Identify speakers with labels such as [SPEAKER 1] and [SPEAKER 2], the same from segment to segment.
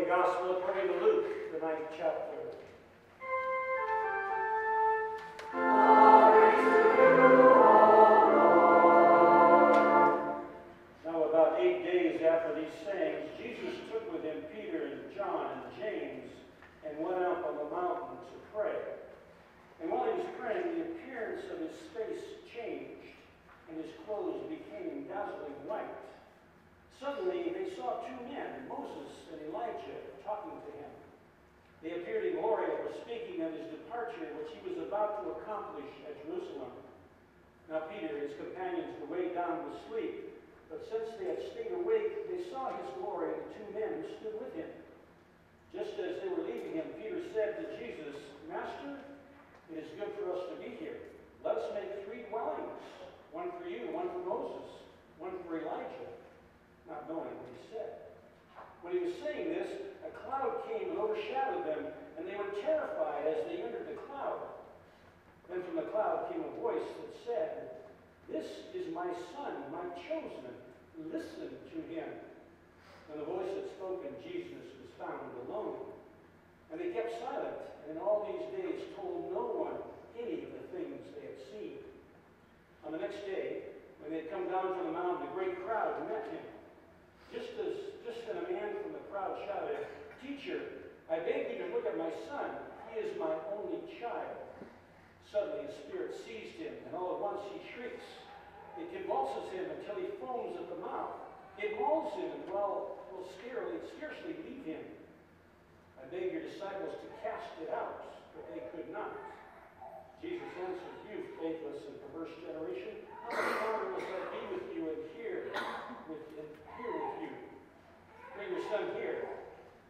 [SPEAKER 1] Gospel according to Luke, the 9th chapter. Glory to you, O Lord. Now about 8 days after these sayings, Jesus took with him Peter and John and James and went up on the mountain to pray. And while he was praying, the appearance of his face changed, and his clothes became dazzling white. Suddenly they saw two men, Moses and Elijah, talking to him. They appeared in glory and were speaking of his departure, which he was about to accomplish at Jerusalem. Now Peter and his companions were weighed down with sleep, but since they had stayed awake, they saw his glory and the two men who stood with him. Just as they were leaving him, Peter said to Jesus, Master, it is good for us to be here. Let us make 3 dwellings, one for you, one for Moses, one for Elijah, not knowing what he said. When he was saying this, a cloud came and overshadowed them, and they were terrified as they entered the cloud. Then from the cloud came a voice that said, This is my son, my chosen. Listen to him. And the voice had spoken, Jesus was found alone. And they kept silent, and in all these days told no one any of the things they had seen. On the next day, when they had come down from the mountain, a great crowd met him. Just then a man from the crowd shouted, Teacher, I beg you to look at my son. He is my only child. Suddenly the spirit seized him, and all at once he shrieks. It convulses him until he foams at the mouth. It mauls him and will scarcely leave him. I beg your disciples to cast it out, but they could not. Jesus answered, You faithless and perverse generation, how much longer must I be with you and here with you? Bring your son here.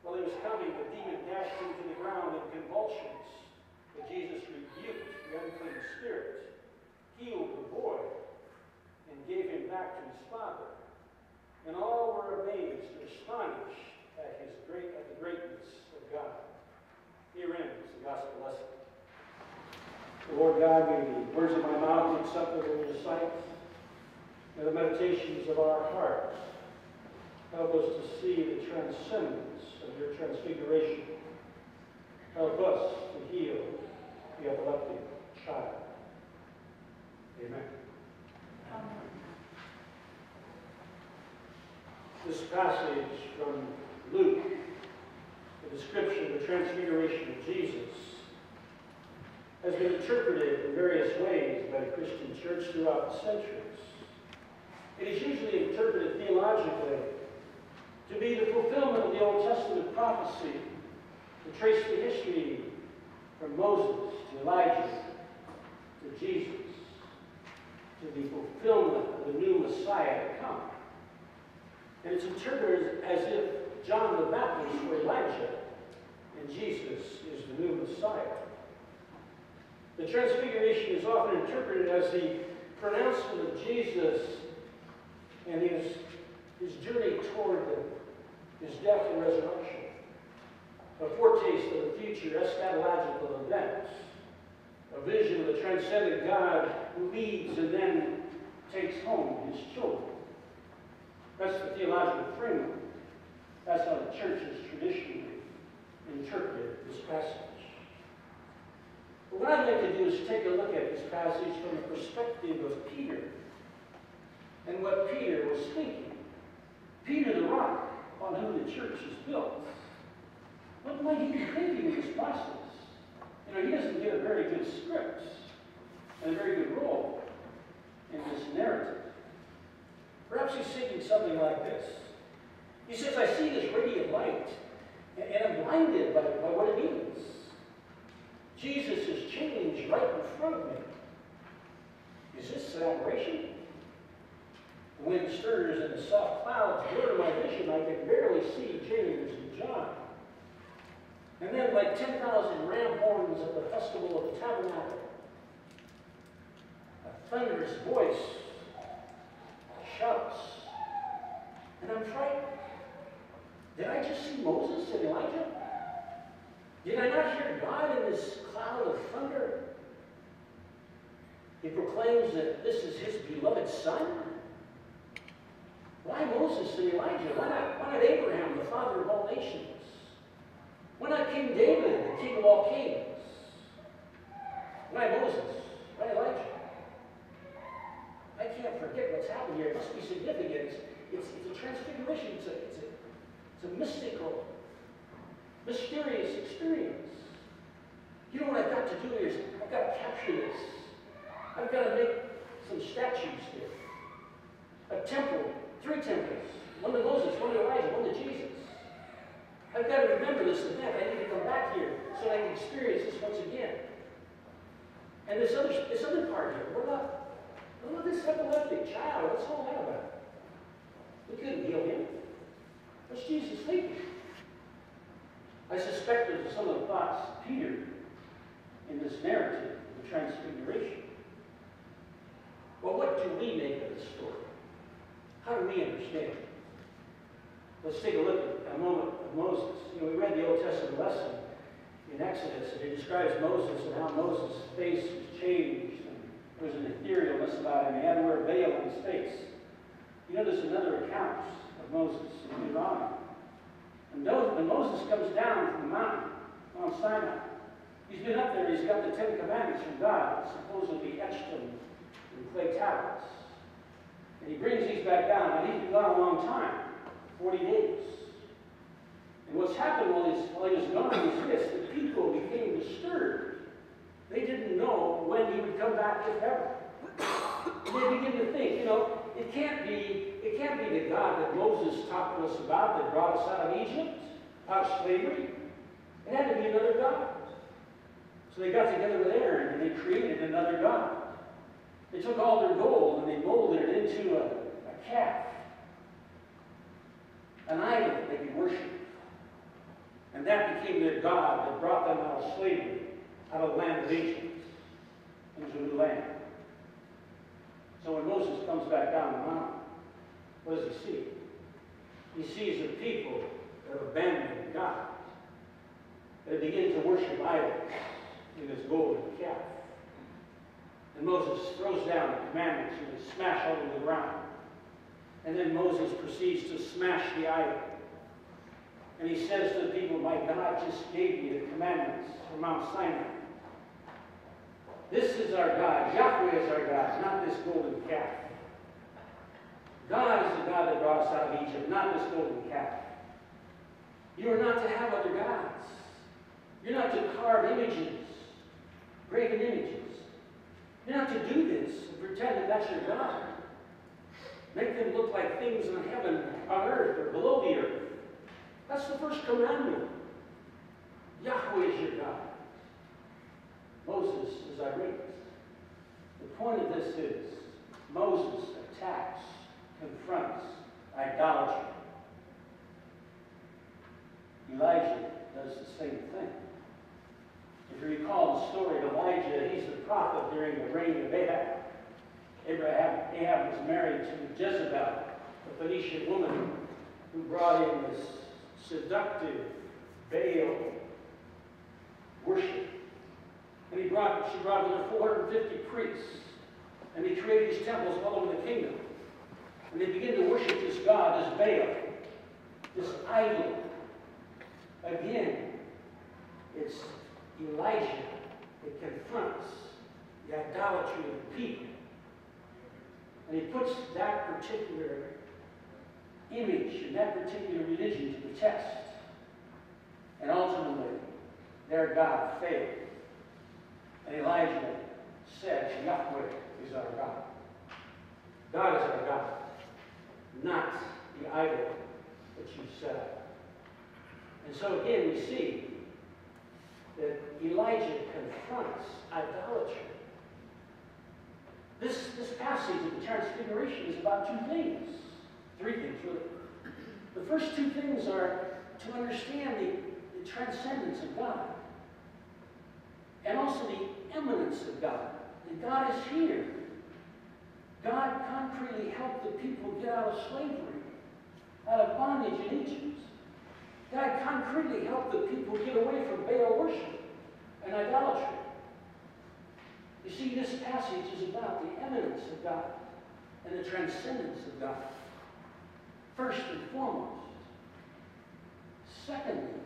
[SPEAKER 1] While he was coming, the demon dashed him to the ground in convulsions. But Jesus rebuked the unclean spirit, healed the boy, and gave him back to his father. And all were amazed and astonished at the greatness of God. Herein is the gospel lesson. The Lord God, may the words of my mouth be acceptable in your sight, and the meditations of our hearts help us to see the transcendence of your transfiguration. Help us to heal the epileptic child. Amen. This passage from Luke, the description of the transfiguration of Jesus, has been interpreted in various ways by the Christian church throughout the centuries. It is usually interpreted theologically to be the fulfillment of the Old Testament prophecy, to trace the history from Moses to Elijah to Jesus, to the fulfillment of the new Messiah to come. And it's interpreted as if John the Baptist were Elijah and Jesus is the new Messiah. The Transfiguration is often interpreted as the pronouncement of Jesus and his journey toward his death and resurrection, a foretaste of the future eschatological events, a vision of the transcendent God who leads and then takes home his children. That's the theological framework. That's how the church has traditionally interpreted this passage. But what I'd like to do is take a look at this passage from the perspective of Peter and what Peter was thinking. Peter, the rock on whom the church is built. What might he be thinking in this process? He doesn't get a very good script and a very good role in this narrative. Perhaps he's thinking something like this. He says, I see this radiant light, and I'm blinded by what it means. Jesus has changed right in front of me. Is this an aberration? The wind stirs and the soft clouds blur my vision. I can barely see James and John. And then, like 10,000 ram horns at the festival of the tabernacle, a thunderous voice shouts, and I'm frightened. Did I just see Moses and Elijah? Did I not hear God in this cloud of thunder? He proclaims that this is his beloved son. Why Moses and Elijah? Why not Abraham, the father of all nations? Why not King David, the king of all kings? Why Moses? Why Elijah? I can't forget what's happened here. It must be significant. It's a transfiguration. It's a mystical, mysterious experience. You know what I've got to do is I've got to capture this. I've got to make some statues here. A temple, 3 temples. One to Moses, one to Elijah, one to Jesus. I've got to remember this event. I need to come back here so I can experience this once again. And this other part here, what about this epileptic child? What's all that about? We couldn't heal him. What's Jesus thinking? I suspect those are some of the thoughts of Peter in this narrative, the Transfiguration. Well, what do we make of this story? How do we understand it? Let's take a look at a moment of Moses. You know, we read the Old Testament lesson in Exodus, and it describes Moses and how Moses' face was changed, and there was an etherealness about him. He had to wear a veil on his face. You know, there's another account of Moses in Deuteronomy. And when Moses comes down from the mountain, Mount Sinai, he's been up there, he's got the 10 Commandments from God, supposedly etched them in clay tablets. And he brings these back down, and he's been gone a long time, 40 days. And what's happened while he was gone is this: the people became disturbed. They didn't know when he would come back, if ever. And they begin to think, you know, it can't be the God that Moses talked to us about that brought us out of Egypt, out of slavery. It had to be another God. So they got together with Aaron and they created another God. They took all their gold and they molded it into a calf, an idol that they could worship. And that became their God that brought them out of slavery, out of the land of Egypt, into a new land. So when Moses comes back down the mountain, what does he see? He sees the people that have abandoned God, that begin to worship idols in this golden calf. And Moses throws down the commandments and they smash all over the ground. And then Moses proceeds to smash the idol. And he says to the people, my God just gave me the commandments from Mount Sinai. This is our God. Yahweh is our God, not this golden calf. God is the God that brought us out of Egypt, not this golden calf. You are not to have other gods. You're not to carve images, graven images. You're not to do this and pretend that that's your God. Make them look like things in heaven, on earth, or below the earth. That's the first commandment. Yahweh is your God. Moses is irate. The point of this is Moses attacks, confronts idolatry. Elijah does the same thing. If you recall the story of Elijah, he's the prophet during the reign of Ahab. Ahab was married to Jezebel, a Phoenician woman who brought in this seductive Baal worship. And she brought with her 450 priests. And they created these temples all over the kingdom. And they began to worship this god, this Baal, this idol. Again, it's Elijah that confronts the idolatry of the people. And he puts that particular image and that particular religion to the test. And ultimately, their God failed. And Elijah said, Yahweh is our God. God is our God, not the idol that you set up. And so again, we see that Elijah confronts idolatry. This passage of the Transfiguration is about 2 things. 3 things, really. The first 2 things are to understand the transcendence of God, and also the immanence of God. That God is here. God concretely helped the people get out of slavery, out of bondage in Egypt. God concretely helped the people get away from Baal worship and idolatry. You see, this passage is about the immanence of God and the transcendence of God, first and foremost. Secondly,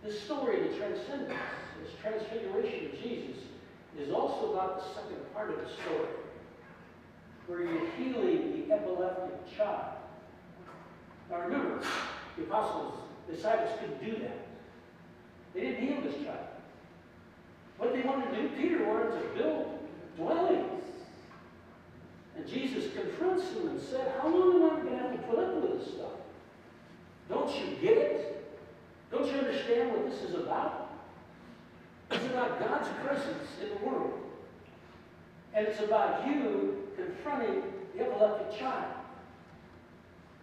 [SPEAKER 1] This story, the transcendence, this transfiguration of Jesus, is also about the second part of the story, where you're healing the epileptic child. Now remember, the apostles, the disciples couldn't do that. They didn't heal this child. What they wanted to do, Peter wanted to build dwellings. And Jesus confronts them and said, how long am I going to have to put up with this stuff? Don't you get it? Don't you understand what this is about? It's about God's presence in the world. And it's about you confronting the epileptic child.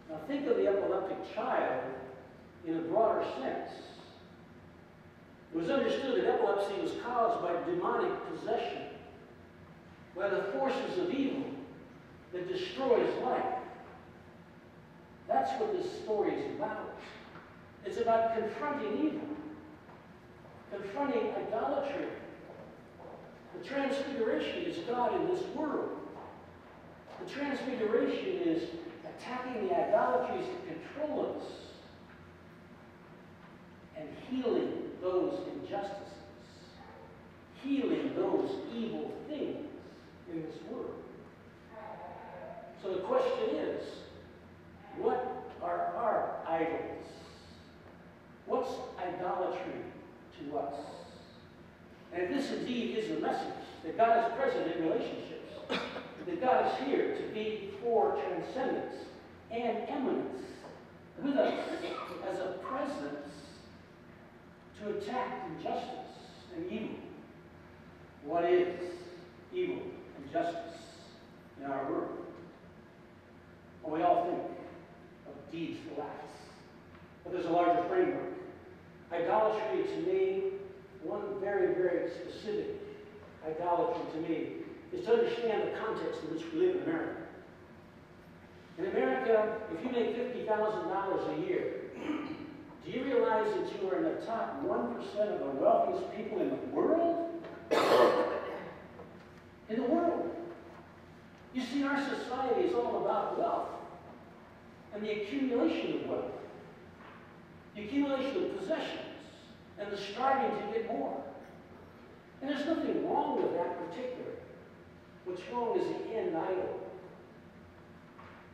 [SPEAKER 1] Now think of the epileptic child in a broader sense. It was understood that epilepsy was caused by demonic possession, by the forces of evil that destroys life. That's what this story is about. It's about confronting evil, confronting idolatry. The Transfiguration is God in this world. The Transfiguration is attacking the idolatries that control us and healing those injustices, healing those evil things in this world. So the question is, what are our idols? What's idolatry to us? And if this indeed is the message, that God is present in relationships, that God is here to be for transcendence and eminence with us as a presence to attack injustice and evil. What is evil and justice in our world? Well, we all think of deeds that last. But there's a larger framework. Idolatry to me, one very, very specific idolatry to me, is to understand the context in which we live in America. In America, if you make $50,000 a year, do you realize that you are in the top 1% of the wealthiest people in the world? In the world. You see, our society is all about wealth and the accumulation of wealth, the accumulation of possessions, and the striving to get more. And there's nothing wrong with that particularly. What's wrong is the end idol.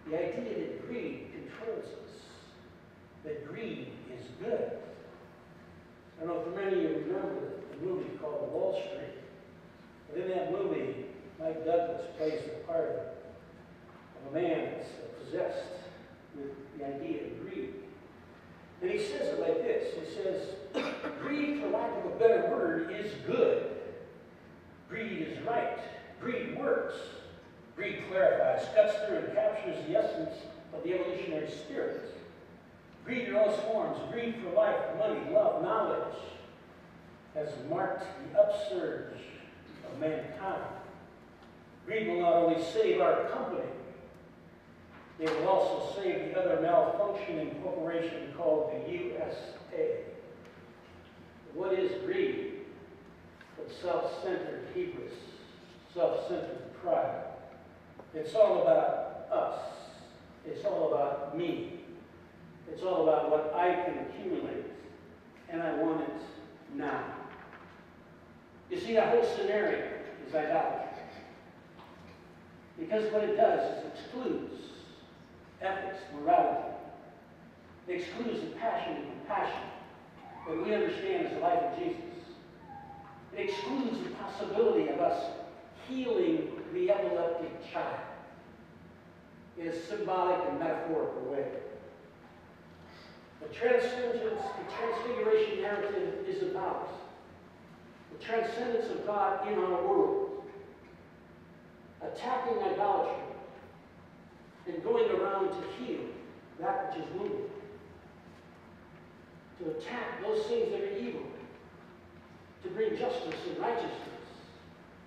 [SPEAKER 1] The idea that greed controls us, that greed is good. I don't know if many of you remember the movie called Wall Street. But in that movie, Mike Douglas plays the part of a man that's possessed with the idea of greed. And he says it like this. He says, greed, for lack of a better word, is good. Greed is right. Greed works. Greed clarifies, cuts through, and captures the essence of the evolutionary spirit. Greed in all its forms, greed for life, money, love, knowledge, has marked the upsurge of mankind. Greed will not only save our company, it will also save the other malfunctioning corporation called the USA. What is greed but self-centered hubris, self-centered pride? It's all about us. It's all about me. It's all about what I can accumulate, and I want it now. You see, that whole scenario is idolatry. Because what it does is it excludes ethics, morality. It excludes the passion and compassion that we understand as the life of Jesus. It excludes the possibility of us healing the epileptic child in a symbolic and metaphorical way. The transcendence, the transfiguration narrative is about the transcendence of God in our world, attacking idolatry, and going around to heal that which is wounded, to attack those things that are evil, to bring justice and righteousness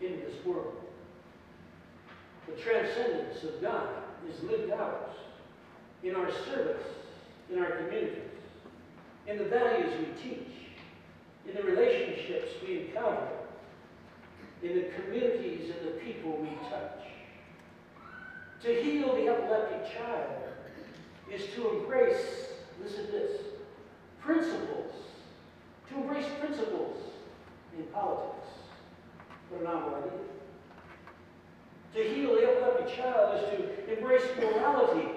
[SPEAKER 1] into this world. The transcendence of God is lived out in our service, in our communities, in the values we teach, in the relationships we encounter, in the communities and the people we touch. To heal the epileptic child is to embrace, listen to this, principles To embrace principles in politics. What a novel idea. To heal the epileptic child is to embrace morality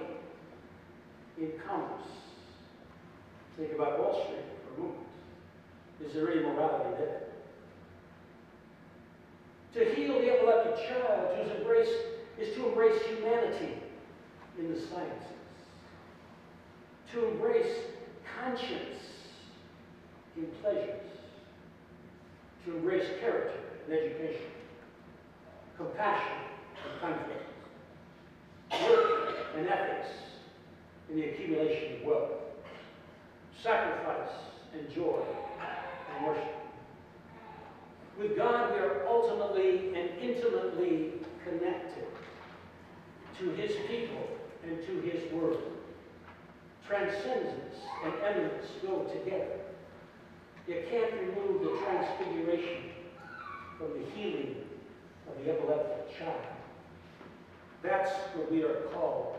[SPEAKER 1] in commerce. Think about Wall Street for a moment. Is there any morality there? To heal the epileptic child is to embrace humanity in the sciences. To embrace conscience in pleasures. To embrace character in education. Compassion and conflict. Work and ethics in the accumulation of wealth. Sacrifice and joy and worship. With God, we are ultimately and intimately connected to His people and to His Word. Transcendence and eminence go together. You can't remove the transfiguration from the healing of the epileptic child. That's what we are called